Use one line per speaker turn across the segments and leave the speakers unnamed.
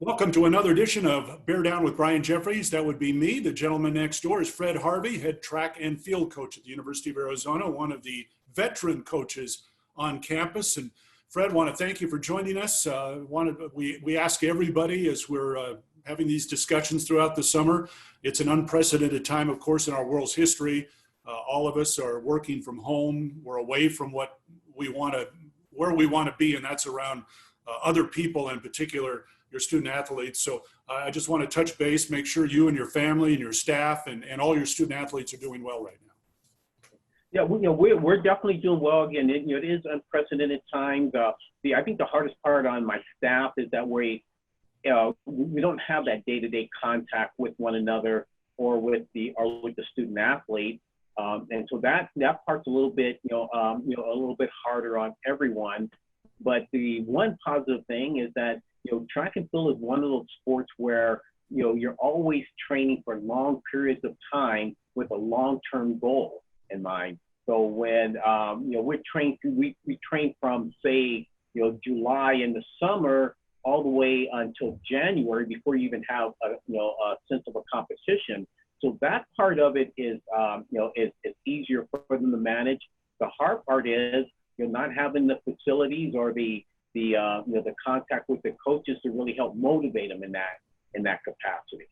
Welcome to another edition of Bear Down with Brian Jeffries. That would be me. The gentleman next door is Fred Harvey, head track and field coach at the University of Arizona, one of the veteran coaches on campus. And Fred, want to thank you for joining us. We ask everybody as we're having these discussions throughout the summer. It's an unprecedented time, of course, in our world's history. All of us are working from home. We're away from where we want to be, and that's around other people, in particular your student athletes. So I just want to touch base, make sure you and your family and your staff and all your student athletes are doing well right now.
Yeah, we're definitely doing well. Again, it is unprecedented times. I think the hardest part on my staff is that we don't have that day-to-day contact with one another or with the student athlete, and so that part's a little bit a little bit harder on everyone. But the one positive thing is that track and field is one of those sports where you're always training for long periods of time with a long-term goal in mind. So when we train from say July in the summer all the way until January before you even have a sense of a competition. So that part of it is easier for them to manage. The hard part is not having the facilities or the contact with the coaches to really help motivate them in that capacity.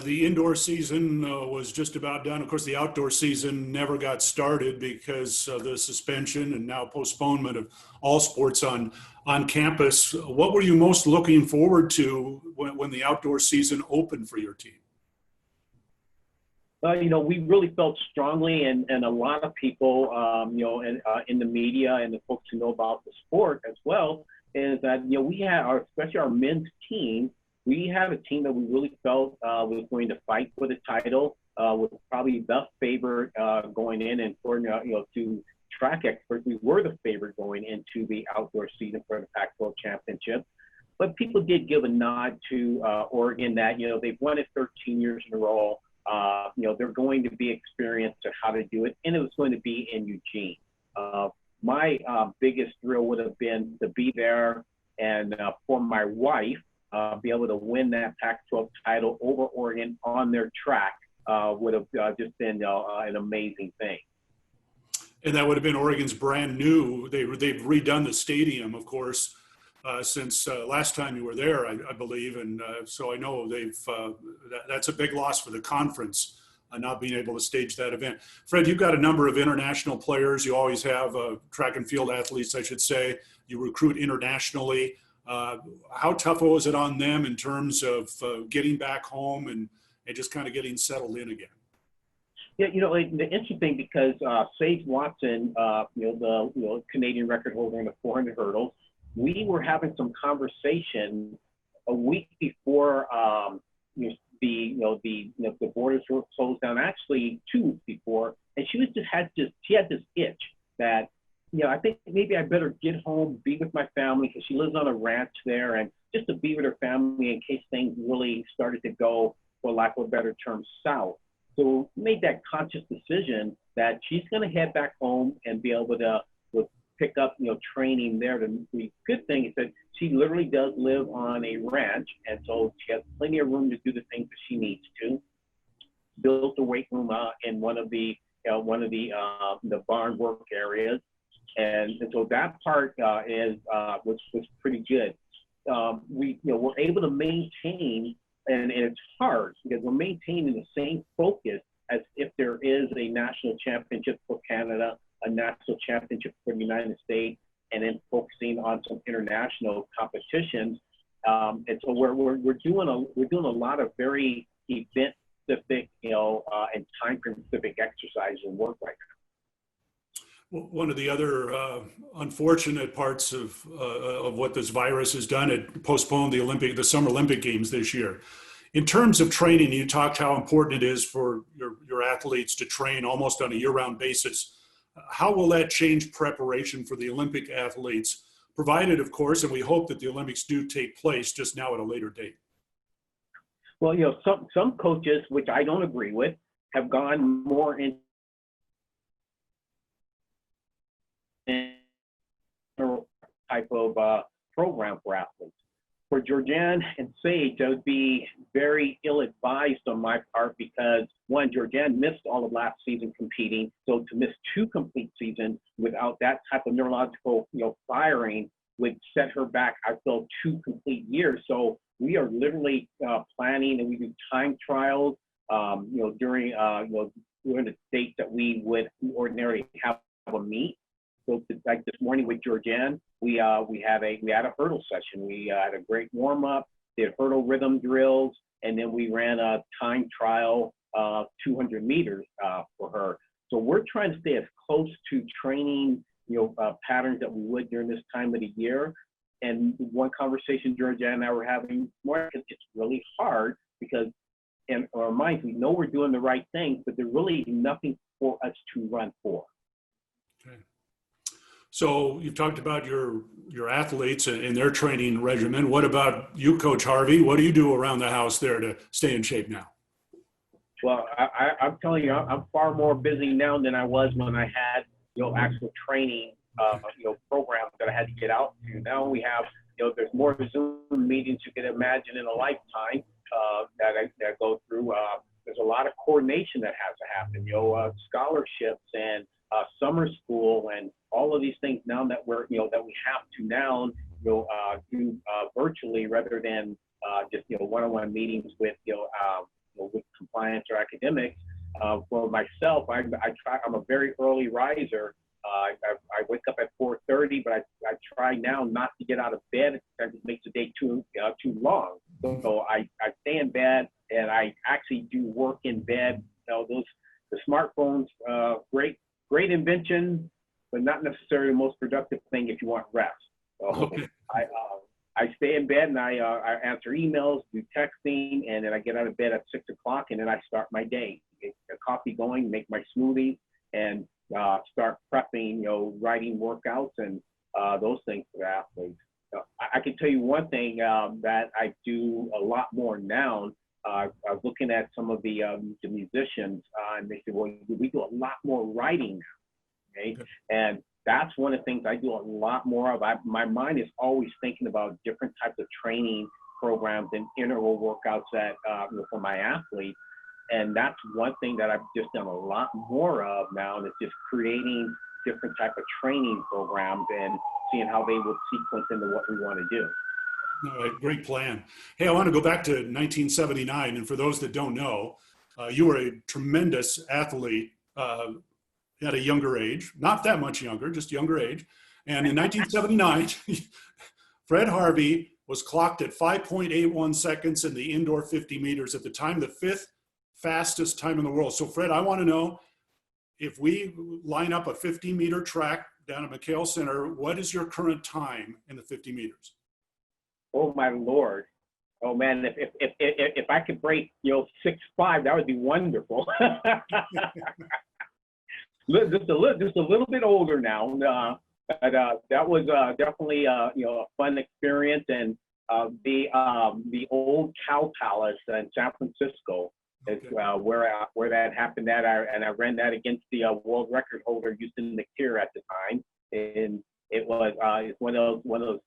The indoor season was just about done. Of course, the outdoor season never got started because of the suspension and now postponement of all sports on campus. What were you most looking forward to when the outdoor season opened for your team?
We really felt strongly, and a lot of people, in the media and the folks who know about the sport as well, is that, we had especially our men's team, we had a team that we really felt was going to fight for the title, was probably the favorite going in, and for, to track experts, we were the favorite going into the outdoor season for the Pac-12 championship. But people did give a nod to Oregon that, they've won it 13 years in a row. They're going to be experienced to how to do it, and it was going to be in Eugene. My biggest thrill would have been to be there and for my wife, be able to win that Pac-12 title over Oregon on their track would have just been an amazing thing.
And that would have been Oregon's brand new. They've redone the stadium, of course, since last time you were there, I believe. And so I know that's a big loss for the conference, not being able to stage that event. Fred, you've got a number of international players. You always have track and field athletes, I should say. You recruit internationally. How tough was it on them in terms of getting back home and just kind of getting settled in again?
Yeah, the interesting thing, because Sage Watson, the Canadian record holder in the 400 hurdles, we were having some conversation a week before the borders were closed down. Actually, 2 weeks before, and she had this itch that I think maybe I better get home, be with my family, because she lives on a ranch there, and just to be with her family in case things really started to go, for lack of a better term, south. So we made that conscious decision that she's going to head back home and be able to pick up, training there. The good thing is that she literally does live on a ranch, and so she has plenty of room to do the things that she needs to. Built a weight room in one of the barn work areas, and so that part was pretty good. We're able to maintain, and it's hard because we're maintaining the same focus as if there is a national championship for Canada, a national championship for the United States, and then focusing on some international competitions. And so we're doing a lot of very event specific, and time specific exercise and work right now.
Well, one of the other unfortunate parts of what this virus has done, it postponed the Summer Olympic Games this year. In terms of training, you talked how important it is for your athletes to train almost on a year-round basis. How will that change preparation for the Olympic athletes, provided, of course, and we hope that the Olympics do take place just now at a later date?
Well, some coaches, which I don't agree with, have gone more in type of program for athletes. For Georgianne and Sage, I would be very ill-advised on my part because, one, Georgianne missed all of last season competing. So to miss 2 complete seasons without that type of neurological, firing would set her back, I feel, 2 complete years. So we are literally planning, and we do time trials, during the dates that we would ordinarily have a meet. So like this morning with Georgianne, we had a hurdle session. We had a great warm up, did hurdle rhythm drills, and then we ran a time trial 200 meters for her. So we're trying to stay as close to training patterns that we would during this time of the year. And one conversation Georgianne and I were having more, it's really hard because in our minds we know we're doing the right things, but there's really nothing for us to run for.
Okay. So you've talked about your athletes and their training regimen. What about you, Coach Harvey? What do you do around the house there to stay in shape now?
Well, I'm telling you, I'm far more busy now than I was when I had actual training programs that I had to get out to. Now we have there's more Zoom meetings you can imagine in a lifetime that I go through. There's a lot of coordination that has to happen. Scholarships and summer school and all of these things now that we're that we have to now do virtually rather than just one-on-one meetings with with compliance or academics. For myself, I'm a very early riser. I wake up at 4:30, but I try now not to get out of bed. It makes the day too long. So I stay in bed and I actually do work in bed. The smartphones, great invention, but not necessarily the most productive thing if you want rest. So
Okay.
I stay in bed and I answer emails, do texting, and then I get out of bed at 6 o'clock and then I start my day. Get a coffee going, make my smoothie, and start prepping, writing workouts and those things for the athletes. I can tell you one thing that I do a lot more now. I was looking at some of the musicians, and they said, well, we do a lot more writing now, okay? And that's one of the things I do a lot more of. My mind is always thinking about different types of training programs and interval workouts that for my athletes. And that's one thing that I've just done a lot more of now, and it's just creating different type of training programs and seeing how they would sequence into what we want to do.
All right, great plan. Hey, I want to go back to 1979, and for those that don't know, you were a tremendous athlete at a younger age, not that much younger, just younger age. And in 1979, Fred Harvey was clocked at 5.81 seconds in the indoor 50 meters, at the time the 5th fastest time in the world. So Fred, I want to know, if we line up a 50-meter track down at McHale Center, what is your current time in the 50 meters?
Oh my Lord! Oh man, if I could break 6.5, that would be wonderful. Just a little bit older now, but that was definitely a fun experience. And the old Cow Palace in San Francisco is where that happened. And I ran that against the world record holder Houston McTeer at the time, and it was it's one of those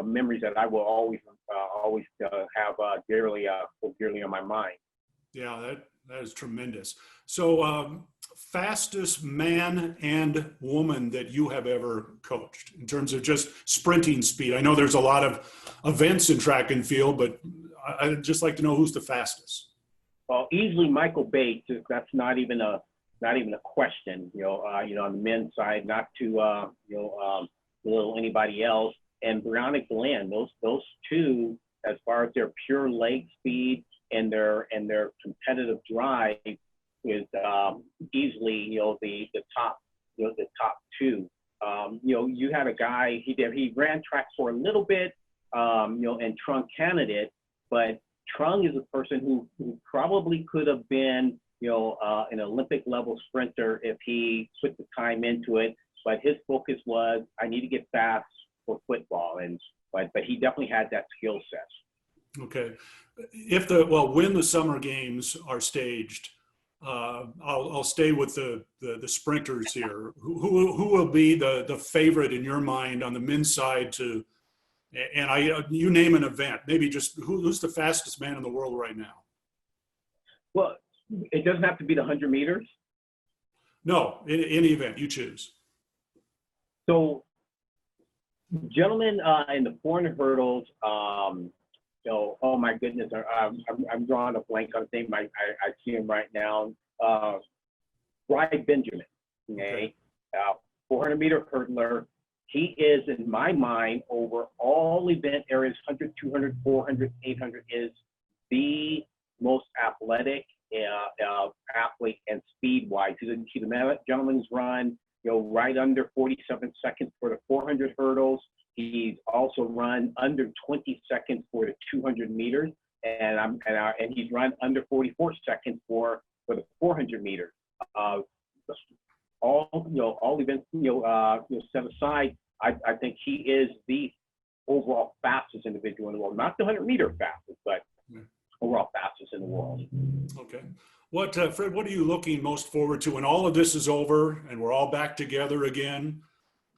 memories that I will always have dearly on my mind.
Yeah, that is tremendous. So fastest man and woman that you have ever coached in terms of just sprinting speed? I know there's a lot of events in track and field, but I'd just like to know who's the fastest.
Well, easily Michael Bates. That's not even a question. On the men's side, not to little anybody else. And Brianna Glenn, those two, as far as their pure leg speed and their competitive drive, is easily the top two. You had a guy, he ran track for a little bit, and Trung candidate, but Trung is a person who probably could have been an Olympic level sprinter if he put the time into it. But his focus was, I need to get fast for football, but he definitely had that skill set.
Okay, when the summer games are staged, I'll stay with the sprinters here. Who will be the favorite in your mind on the men's side to And you name an event, maybe just who's the fastest man in the world right now?
Well, it doesn't have to be the 100 meters.
No, any event you choose.
So, gentlemen, in the 400 hurdles, oh my goodness, I'm drawing a blank on the name. I see him right now. Ryan Benjamin, okay, 400-meter hurdler. He is, in my mind, over all event areas, 100, 200, 400, 800, is the most athletic athlete and speed-wise. He's a gentleman's run, right under 47 seconds for the 400 hurdles. He's also run under 20 seconds for the 200 meters, and he's run under 44 seconds for the 400 meters. All events set aside, I think he is the overall fastest individual in the world. Not the 100-meter fastest, but overall fastest in the world.
Okay. Fred, what are you looking most forward to when all of this is over and we're all back together again?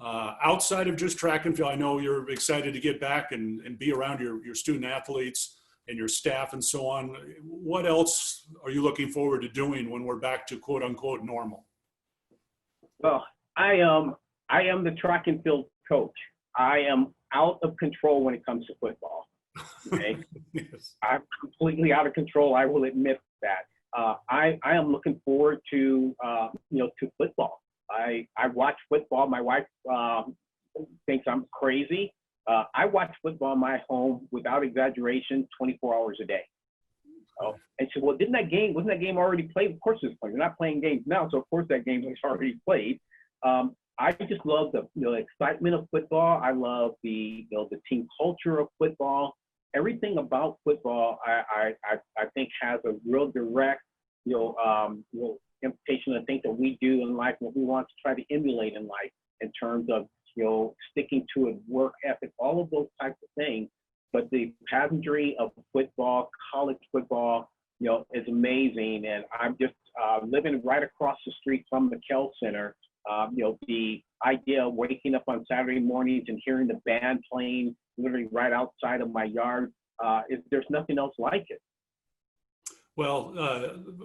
Outside of just track and field, I know you're excited to get back and be around your student athletes and your staff and so on. What else are you looking forward to doing when we're back to quote unquote normal?
Well, I am the track and field coach. I am out of control when it comes to football. Okay?
Yes.
I'm completely out of control. I will admit that. I am looking forward to football. I watch football. My wife thinks I'm crazy. I watch football in my home without exaggeration, 24 hours a day. And she said, well, wasn't that game already played? Of course it's played. We're not playing games now, so of course that game was already played. I just love the excitement of football. I love the team culture of football. Everything about football, I think, has a real direct implication of things that we do in life, what we want to try to emulate in life in terms of sticking to it, work ethic, all of those types of things. But the pageantry of football, college football, is amazing. And I'm just living right across the street from McKell Center. The idea of waking up on Saturday mornings and hearing the band playing literally right outside of my yard, there's nothing else like it.
Well,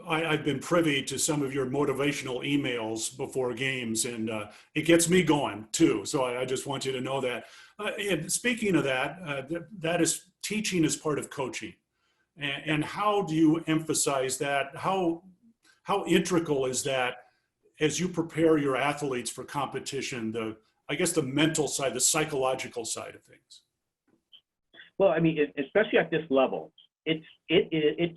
I've been privy to some of your motivational emails before games, and it gets me going too. So I just want you to know that. And speaking of that, that is teaching as part of coaching. And how do you emphasize that? How integral is that as you prepare your athletes for competition? I guess the mental side, the psychological side of things.
Well, I mean, especially at this level, it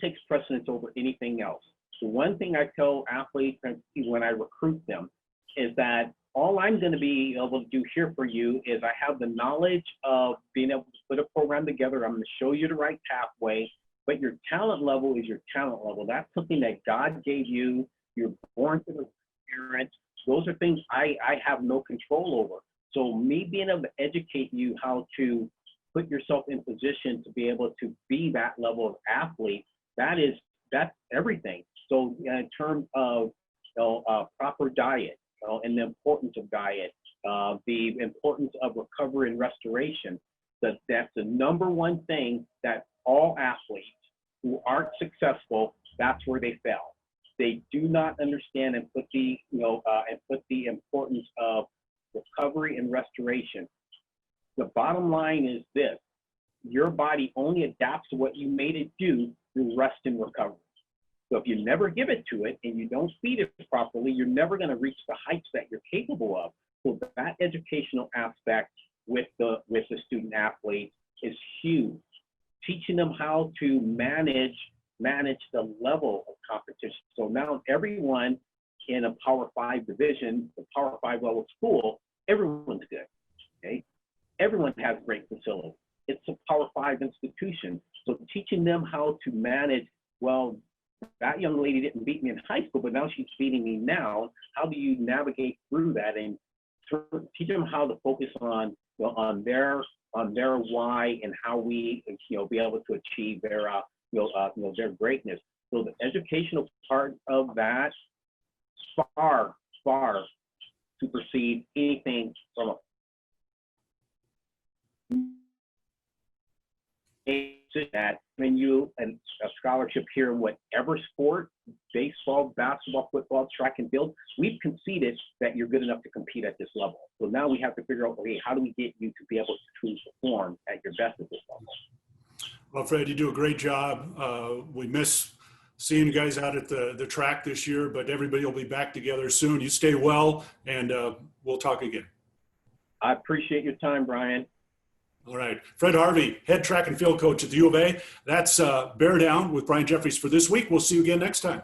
takes precedence over anything else. So one thing I tell athletes when I recruit them is that all I'm going to be able to do here for you is I have the knowledge of being able to put a program together. I'm going to show you the right pathway, but your talent level is your talent level. That's something that God gave you. You're born to the parents. Those are things I have no control over. So me being able to educate you how to put yourself in position to be able to be that level of athlete, that's everything. So in terms of proper diet, and the importance of diet, the importance of recovery and restoration, that's the number one thing that all athletes who aren't successful, that's where they fail. They do not understand and put the importance of recovery and restoration. The bottom line is this: your body only adapts to what you made it do through rest and recovery. So if you never give it to it and you don't feed it properly, you're never going to reach the heights that you're capable of. So that educational aspect with the student athlete is huge. Teaching them how to manage the level of competition. So now everyone in a Power 5 division, the Power 5 level school, everyone's good. Okay, everyone has great facilities. It's a Power 5 institution. So teaching them how to manage, well, that young lady didn't beat me in high school, but now she's beating me now. How do you navigate through that and teach them how to focus on their why and how we be able to achieve their greatness. So the educational part of that far supersedes anything from that when you a scholarship here in whatever sport, baseball, basketball, football, track and field, we've conceded that you're good enough to compete at this level. So now we have to figure out, okay, how do we get you to be able to truly perform at your best at this level?
Well, Fred, you do a great job. We miss seeing you guys out at the track this year, but everybody will be back together soon. You stay well, and we'll talk again.
I appreciate your time, Brian.
All right. Fred Harvey, head track and field coach at the U of A. That's Bear Down with Brian Jeffries for this week. We'll see you again next time.